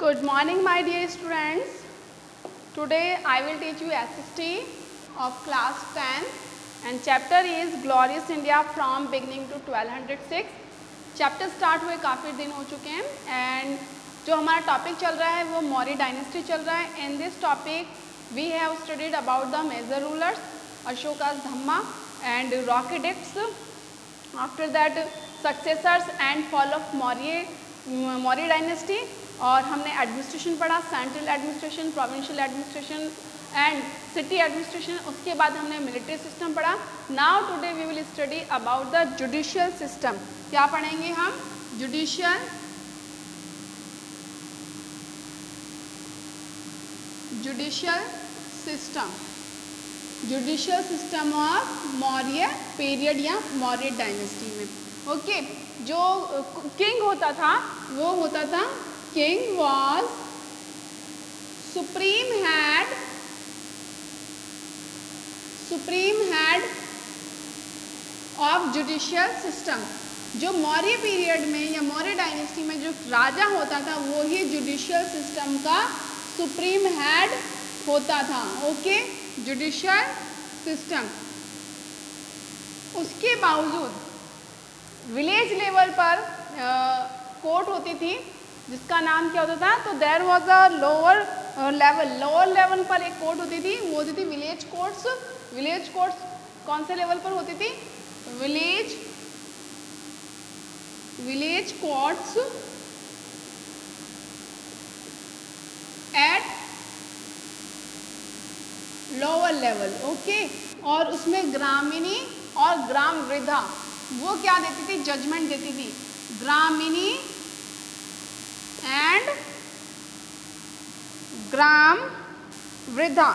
Good morning, my dear students. Today I will teach you SST of class 10 and chapter is Glorious India from beginning to 1206. Chapter start हुए काफ़ी दिन हो चुके हैं and जो हमारा टॉपिक चल रहा है वो मौर्य डायनेस्टी चल रहा है. In this topic we have studied about the major rulers Ashoka's Dhamma and rock edicts. After that successors and fall of Maurya dynasty. और हमने एडमिनिस्ट्रेशन पढ़ा, central administration, provincial administration and city administration. उसके बाद हमने मिलिट्री सिस्टम पढ़ा. Now today we will study about the judicial system. क्या पढ़ेंगे हम? Judicial system. Judicial system of Maurya period या मौर्य डायनेस्टी में. ओके, जो किंग होता था वो होता था, king was supreme head of judicial system. जो मौर्य पीरियड में या मौर्य डायनेस्टी में जो राजा होता था वो ही जुडिशियल सिस्टम का सुप्रीम हेड होता था. Okay, judicial system. उसके बावजूद विलेज लेवल पर कोर्ट होती थी जिसका नाम क्या होता था, तो there was a lower level पर एक कोर्ट होती थी, वो होती थी विलेज कोर्ट्स. विलेज कोर्ट्स कौन से लेवल पर होती थी? Village courts at lower level. Okay, और उसमें ग्रामीणी और ग्राम वृद्धा वो क्या देती थी? जजमेंट देती थी. ग्रामीणी एंड ग्राम वृद्धा.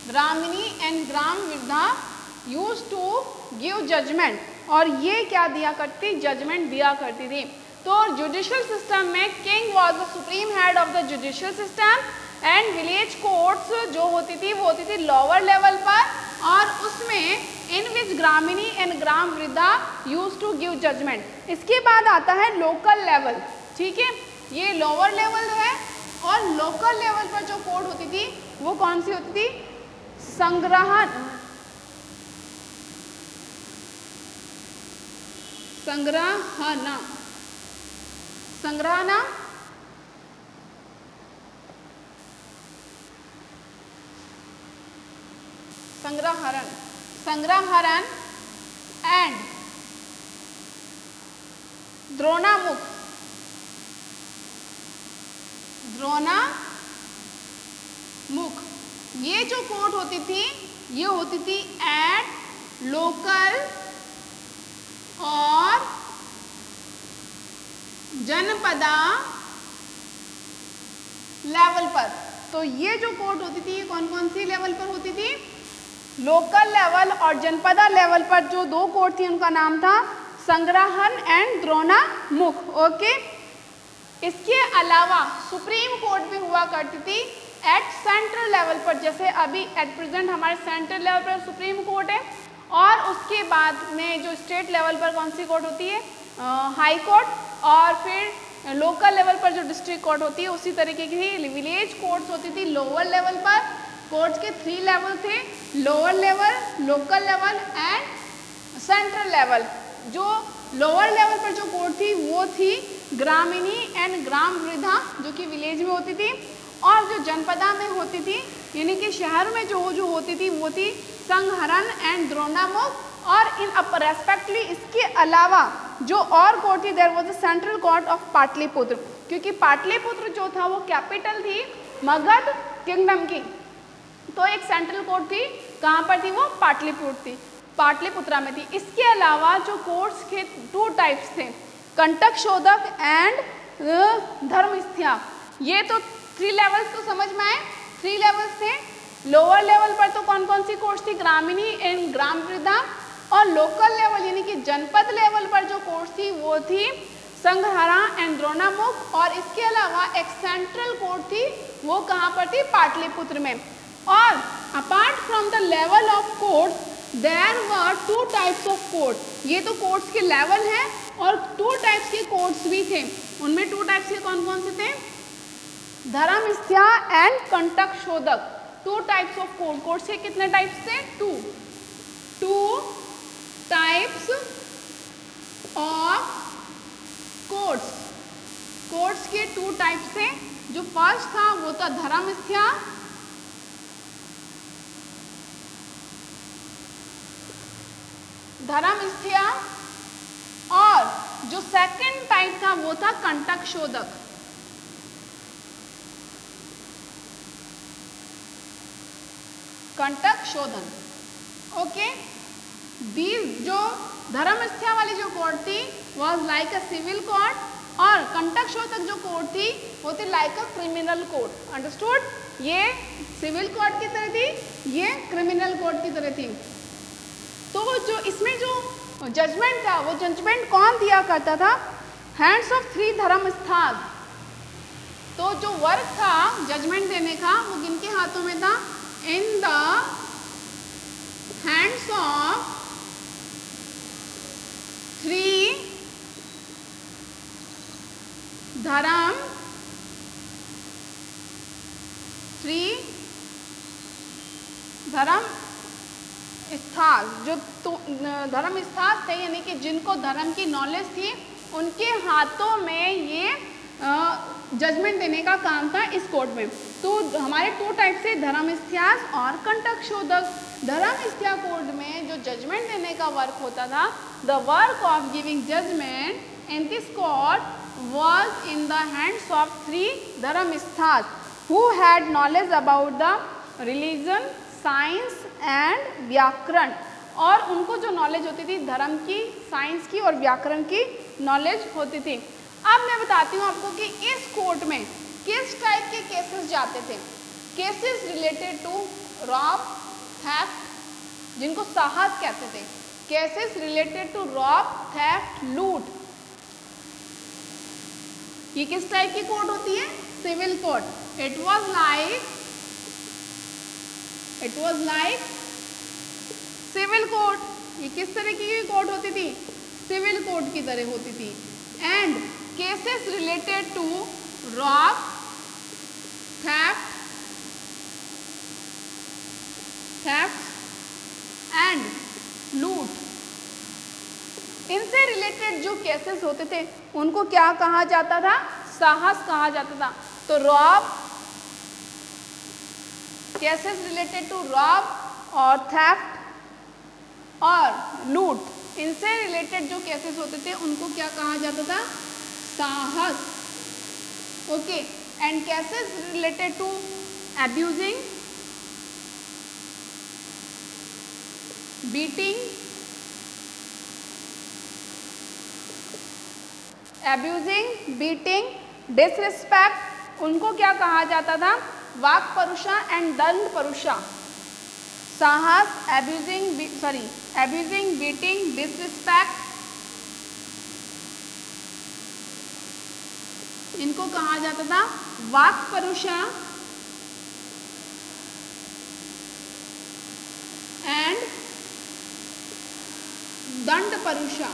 ग्रामीणी एंड ग्राम वृद्धा यूज टू गिव जजमेंट. और ये क्या दिया करती? जजमेंट दिया करती थी. तो जुडिशियल सिस्टम में king was the supreme head of the judicial system and village courts जो होती थी वो होती थी लोअर लेवल पर, और उसमें इन विच ग्रामीणी एंड ग्राम वृद्धा यूज टू गिव जजमेंट. इसके बाद आता है लोकल लेवल. ठीक है, ये लोअर लेवल है. और लोकल लेवल पर जो कोर्ट होती थी वो कौन सी होती थी? संग्रहणा. संग्रहण एंड द्रोणामुख. ये जो कोर्ट होती थी ये होती थी एट लोकल और जनपदा लेवल पर. तो ये जो कोर्ट होती थी ये कौन कौन सी लेवल पर होती थी? लोकल लेवल और जनपदा लेवल पर जो दो कोर्ट थी उनका नाम था संग्रहण एंड द्रोणामुख. ओके, इसके अलावा सुप्रीम कोर्ट भी हुआ करती थी एट सेंट्रल लेवल पर. जैसे अभी एट प्रेजेंट हमारे सेंट्रल लेवल पर सुप्रीम कोर्ट है, और उसके बाद में जो स्टेट लेवल पर कौन सी कोर्ट होती है? High court. और फिर लोकल लेवल पर जो डिस्ट्रिक्ट कोर्ट होती है उसी तरीके की विलेज कोर्ट्स होती थी लोअर लेवल पर. कोर्ट्स के 3 लेवल थे, lower level, local level and central level. जो लोअर लेवल पर जो कोर्ट थी वो थी ग्रामीणी एंड ग्राम वृद्धा जो कि विलेज में होती थी, और जो जनपदा में होती थी यानी कि शहर में जो होती थी वो थी संग्रहण एंड द्रोणामुख. और इन रेस्पेक्टली इसके अलावा जो और कोर्ट थी there was the central court of Pataliputra, क्योंकि पाटलिपुत्र जो था वो कैपिटल थी मगध किंगडम की. तो एक सेंट्रल कोर्ट थी, कहाँ पर थी वो? पाटलिपुत्रा में थी. इसके अलावा जो कोर्ट्स के 2 टाइप्स थे, कंटक शोधक एंड धर्मस्थ्या. ये तो 3 लेवल्स तो समझ में आए. 3 लेवल्स थे. लोअर लेवल पर तो कौन कौन सी कोर्ट्स थी? ग्रामीणी एंड ग्राम वृद्धा. और लोकल लेवल यानी कि जनपद लेवल पर जो कोर्ट्स थी वो थी संग्रहण एंड द्रोणामुख. और इसके अलावा एक सेंट्रल कोर्ट थी, वो कहाँ पर थी? पाटलिपुत्र में. और apart from the level of courts there were to types of code. ये तो कोड्स के लेवल हैं और टू टाइप्स के कोड्स भी थे। उनमें टू टाइप्स के कौन कौन से थे? धर्मस्थ्या एंड कंटक शोधक। To types of code. Codes के कितने टाइप्स थे? To types of codes. Codes के टू टाइप्स थे। जो फर्स्ट था वो था धर्मस्थ्या और जो सेकंड टाइप था वो था कंटक शोधक। कंटक शोधन। ओके, दीज जो धर्मस्थ्या वाली जो कोड थी was like a civil code और कंटक शोधक जो कोड थी वो थी like a criminal code. Understood? ये सिविल कोड की तरह थी, ये क्रिमिनल कोड की तरह थी। तो जो इसमें जो जजमेंट था वो जजमेंट कौन दिया करता था? हैंड्स ऑफ थ्री धर्मस्थास। तो जो वर्क था जजमेंट देने का वो किनके हाथों में था? In the hands of three धर्म स्थान। जो धर्म स्थान थे यानी कि जिनको धर्म की नॉलेज थी उनके हाथों में ये जजमेंट देने का काम था इस कोर्ट में। तो हमारे टू टाइप से धर्मस्थ्यास और कंटक शोधक। धर्मस्थ्या कोर्ट में जो जजमेंट देने का वर्क होता था, the work of giving judgement in this court was in the hands of three dharmsthas who had knowledge about the religion, science and व्याकरण। और उनको जो नॉलेज होती थी धर्म की, साइंस की और व्याकरण की नॉलेज होती थी। अब मैं बताती हूँ आपको कि इस कोर्ट में किस टाइप के केसेस जाते थे। Cases related to rob, theft, जिनको साहस कहते थे। Cases related to rob, theft, लूट। ये किस टाइप की कोड होती है? Civil code. It was like civil code. ये किस तरह की कोड होती थी? सिविल कोड की तरह होती थी। And cases related to rob, theft and लूट, इनसे रिलेटेड जो केसेस होते थे उनको क्या कहा जाता था? साहस कहा जाता था। तो rob, cases related to rob और थेफ्ट और लूट, इनसे रिलेटेड जो केसेस होते थे उनको क्या कहा जाता था? साहस। Okay, and cases related to abusing, beating, disrespect, उनको क्या कहा जाता था? वाक परुषा एंड दंड परुषा। साहस, अब्यूजिंग, बीटिंग, डिसरिस्पेक्ट, इनको कहा जाता था वाक परुषा एंड दंड परुषा।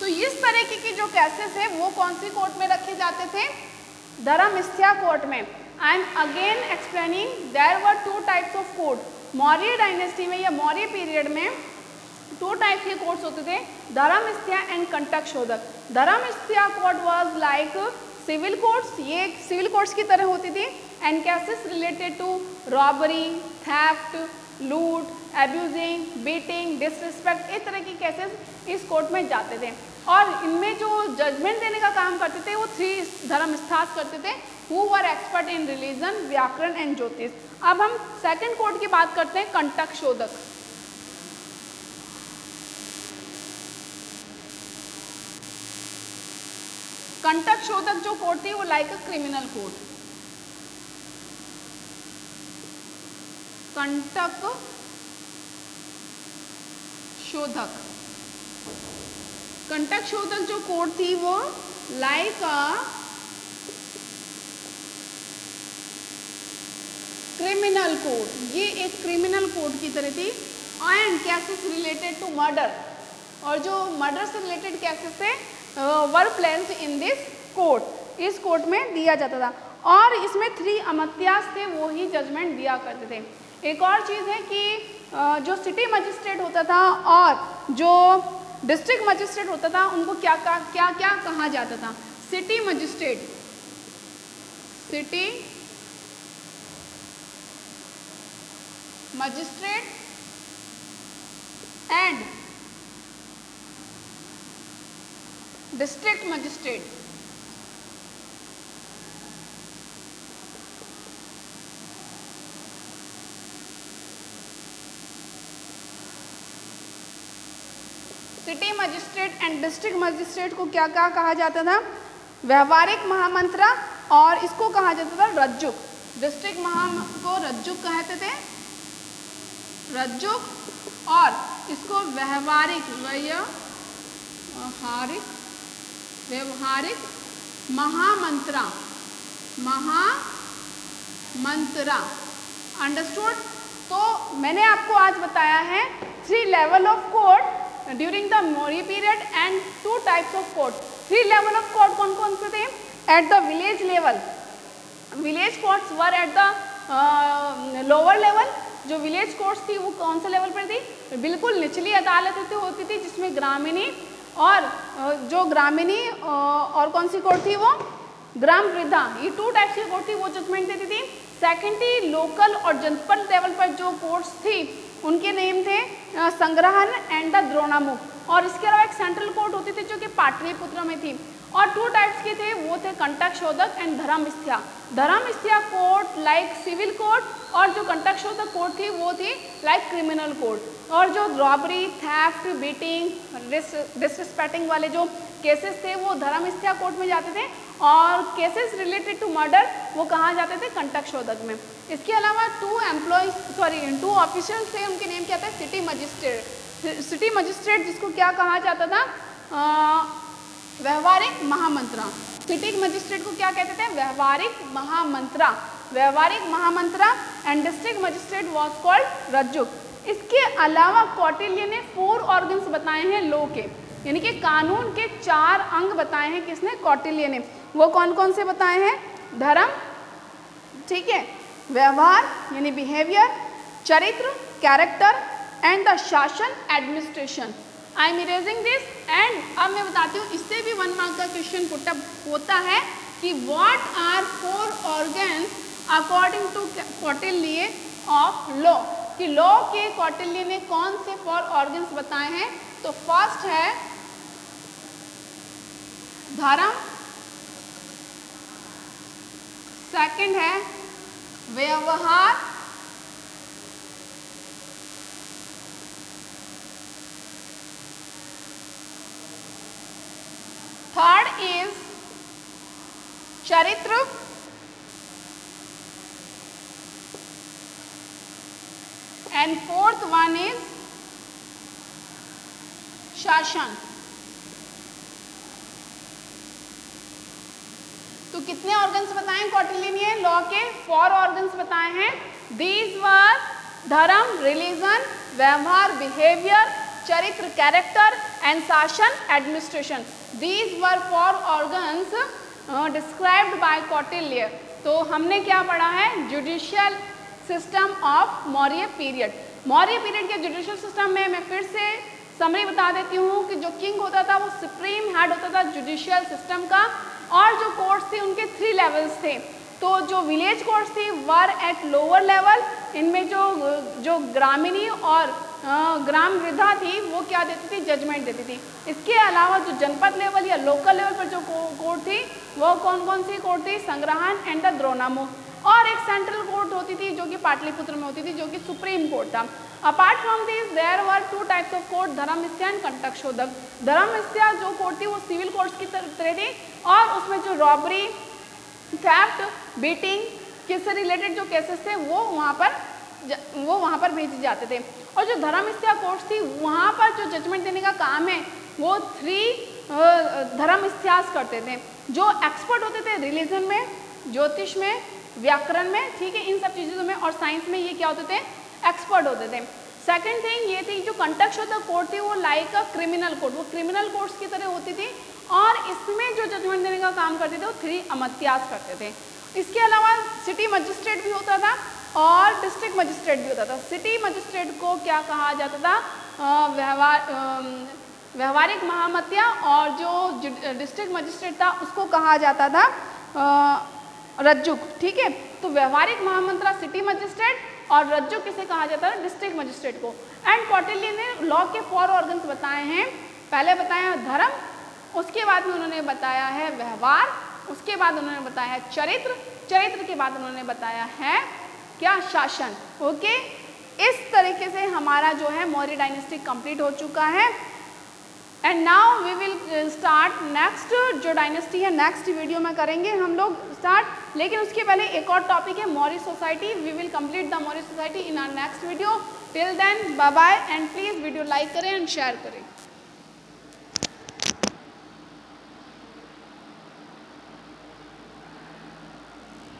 तो इस तरीके के जो केसेस है वो कौन सी कोर्ट में रखे जाते थे? धर्मस्थ्या कोर्ट में। I am again explaining, there were two types of court. Maurya dynasty में या मौर्य पीरियड में टू टाइप के कोर्ट्स होते थे, Dharmasthiya and Kantaka Shodhaka. Dharmasthiya court was like civil courts, ये सिविल कोर्ट्स की तरह होती थी। And cases related to robbery, theft, loot, abusing, beating, disrespect, इस तरह के केसेस इस कोर्ट में जाते थे। और इनमें जो जजमेंट देने का काम करते थे वो थ्री धर्मस्थास करते थे, who were expert in religion, व्याकरण एंड ज्योतिष। अब हम सेकंड कोर्ट की बात करते हैं, कंटक शोधक। कंटक शोधक जो कोर्ट थी वो लाइक अ क्रिमिनल कोर्ट। कंटक शोधक, कंटक शोधक जो कोर्ट थी वो लाइक अ क्रिमिनल कोड, ये एक क्रिमिनल कोड की तरह थी। And cases related to murder, और जो मर्डर से रिलेटेड केसेस थे were placed in this court, इस कोर्ट में दिया जाता था। और इसमें 3 अमात्यास थे, वो ही जजमेंट दिया करते थे। एक और चीज़ है कि जो सिटी मजिस्ट्रेट होता था और जो डिस्ट्रिक्ट मजिस्ट्रेट होता था, उनको क्या क्या कहा जाता था? City magistrate, city magistrate and district magistrate. City magistrate and district magistrate को क्या क्या कहा जाता था? व्यवहारिक महामंत्रा, और इसको कहा जाता था रज्जुक। डिस्ट्रिक्ट को रज्जुक कहते थे, रज्जुक, और इसको व्यवहारिक महामंत्रा, अंडरस्टूड। तो मैंने आपको आज बताया है 3 level of court during the Maurya period and 2 types of court. 3 level of court कौन कौन से थे? At the village level, village courts were at the lower level. जो विलेज कोर्ट्स थी वो कौन से लेवल पर थी? बिल्कुल निचली अदालतें होती थी, जिसमें ग्रामीणी और जो ग्रामीणी और कौन सी कोर्ट थी? वो ग्राम वृद्धा, ये 2 टाइप्स की कोर्ट थी, वो जजमेंट देती थी। सेकेंडली लोकल और जनपद लेवल पर जो कोर्ट्स थी उनके नेम थे संग्रहण एंड द द्रोणामुख। और इसके अलावा एक सेंट्रल कोर्ट होती थी जो कि पाटलिपुत्र में थी, और 2 टाइप्स के थे, वो थे Kantakashodhaka and Dharmasthiya. Dharmasthiya court like civil court, और जो कंटकशोधक कोर्ट थी वो थी लाइक क्रिमिनल कोर्ट। और जो रॉबरी, थेफ्ट, बीटिंग, डिसरिस्पेक्टिंग वाले जो केसेस थे वो धर्मस्थ्या कोर्ट में जाते थे, और केसेस रिलेटेड टू मर्डर वो कहाँ जाते थे? कंटकशोधक में। इसके अलावा 2 ऑफिशियल्स थे, उनके नेम क्या थे? City magistrate. सिटी मजिस्ट्रेट जिसको क्या कहा जाता था? व्यवहारिक महामंत्रा। सिटी मजिस्ट्रेट को क्या कहते थे? व्यवहारिक महामंत्रा, व्यवहारिक महामंत्रा। And district magistrate was called Rajjuka. इसके अलावा कौटिल्य ने 4 ऑर्गन्स बताए हैं लॉ के, यानी कि कानून के 4 अंग बताए हैं। किसने? कौटिल्य ने। वो कौन कौन से बताए हैं? धर्म, ठीक है, व्यवहार यानी बिहेवियर, चरित्र कैरेक्टर, एंड द शासन administration. I am erasing this. And अब मैं बताती हूँ, इससे भी 1 मार्क का क्वेश्चन पुटअप होता है कि what are 4 organs according to Kautilya of law, कि लॉ के कौटिल्य ने कौन से 4 ऑर्गन्स बताए हैं? तो फर्स्ट है धर्म, सेकंड है व्यवहार, थर्ड इज चरित्र, एंड फोर्थ वन इज शासन। तो कितने ऑर्गन्स बताए कौटिल्य ने? लॉ के 4 ऑर्गन्स बताए हैं। दीज वर धर्म, रिलीजन, व्यवहार, बिहेवियर, चरित्र, कैरेक्टर, एंड शासन, administration. These were 4 organs described bye Kautilya. तो हमने क्या पढ़ा है? Judicial system of Maurya period. Maurya period के जुडिशियल सिस्टम में मैं फिर से समरी बता देती हूँ कि जो किंग होता था वो सुप्रीम हेड होता था जुडिशियल सिस्टम का, और जो कोर्ट्स थे उनके 3 लेवल्स थे। तो जो विलेज कोर्ट्स थी वर एट लोअर लेवल, इनमें जो ग्रामीणी और ग्राम वृद्धा थी वो क्या देती थी? जजमेंट देती थी। इसके अलावा जो जनपद लेवल या लोकल लेवल पर जो कोर्ट थी वो कौन कौन सी कोर्ट थी? संग्रहण एंड द द्रोणामुख। और एक सेंट्रल कोर्ट होती थी जो कि पाटलिपुत्र में होती थी, जो कि सुप्रीम कोर्ट था। Apart from this there were 2 types of court, Dharmasthiya and Kantakashodhaka. Dharmasthiya जो कोर्ट थी वो सिविल कोर्ट्स की तरह थी, और उसमें जो रॉबरी, थेफ्ट, बीटिंग किससे रिलेटेड जो केसेस थे वो वहाँ पर भेजे जाते थे। और जो धर्मस्थ्या कोर्ट्स थी वहाँ पर जो जजमेंट देने का काम है वो 3 धर्मस्थ्यास करते थे। जो एक्सपर्ट होते थे रिलीजन में, ज्योतिष में, व्याकरण में, ठीक है, इन सब चीज़ों में, और साइंस में ये क्या होते थे, एक्सपर्ट होते थे। सेकंड थिंग ये थी जो कंटेक्स्ट ऑफ द कोर्ट थी वो लाइक अ क्रिमिनल कोर्ट, वो क्रिमिनल कोर्ट्स की तरह होती थी और इसमें जो जजमेंट देने का काम करते थे वो 3 अमात्यास करते थे। इसके अलावा सिटी मजिस्ट्रेट भी होता था और डिस्ट्रिक्ट मजिस्ट्रेट भी होता था। सिटी मजिस्ट्रेट को क्या कहा जाता था, व्यवहारिक महामत्या, और जो डिस्ट्रिक्ट मजिस्ट्रेट था उसको कहा जाता था रज्जुक, ठीक है। तो व्यवहारिक महामंत्रा सिटी मजिस्ट्रेट और रज्जुक किसे कहा जाता है, डिस्ट्रिक्ट मजिस्ट्रेट को। एंड कौटिल्य ने लॉ के 4 ऑर्गन्स बताए हैं, पहले बताया धर्म, उसके बाद में उन्होंने बताया है व्यवहार, उसके बाद उन्होंने बताया है चरित्र, चरित्र के बाद उन्होंने बताया है क्या, शासन। ओके, इस तरीके से हमारा जो है मौर्य डायनेस्टी कंप्लीट हो चुका है। And now we will start next जो डायनेस्टी है, नेक्स्ट वीडियो में करेंगे हम लोग स्टार्ट। लेकिन उसके पहले एक और टॉपिक है Maurya society, we will complete the Maurya society in our next video. Till then bye bye and please video like करें एंड शेयर करें।